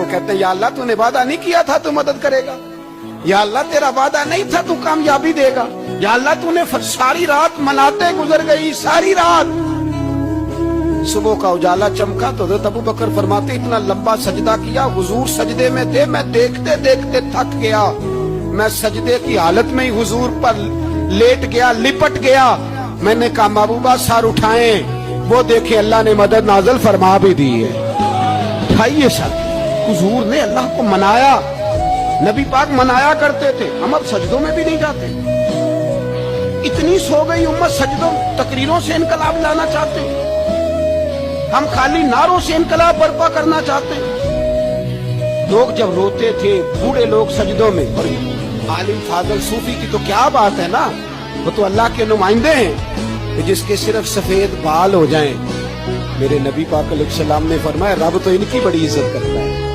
کو کہتے ہیں یا اللہ تو نے وعدہ نہیں کیا تھا تو مدد کرے گا, یا اللہ تیرا وعدہ نہیں تھا تو کامیابی دے گا, یا اللہ تو نے ساری رات مناتے گزر گئی, ساری رات. صبح کا اجالا چمکا تو حضرت ابو بکر فرماتے اتنا لمبا سجدہ کیا, حضور سجدے میں تھے, میں دیکھتے دیکھتے تھک گیا, میں سجدے کی حالت میں ہی حضور پر لیٹ گیا, لپٹ گیا. میں نے کہا محبوبہ سر اٹھائیں, وہ دیکھیں اللہ نے مدد نازل فرما بھی دی ہے. اٹھائیے سر. حضور نے اللہ کو منایا, نبی پاک منایا کرتے تھے, ہم اب سجدوں میں بھی نہیں جاتے. اتنی سو گئی امت, سجدوں تقریروں سے انقلاب لانا چاہتے ہیں, ہم خالی نعروں سے انقلاب برپا کرنا چاہتے ہیں. لوگ جب روتے تھے, بوڑھے لوگ سجدوں میں, اور عالم فاضل صوفی کی تو کیا بات ہے نا, وہ تو اللہ کے نمائندے ہیں کہ جس کے صرف سفید بال ہو جائیں. میرے نبی پاک علیہ السلام نے فرمایا رب تو ان کی بڑی عزت کرتا ہے.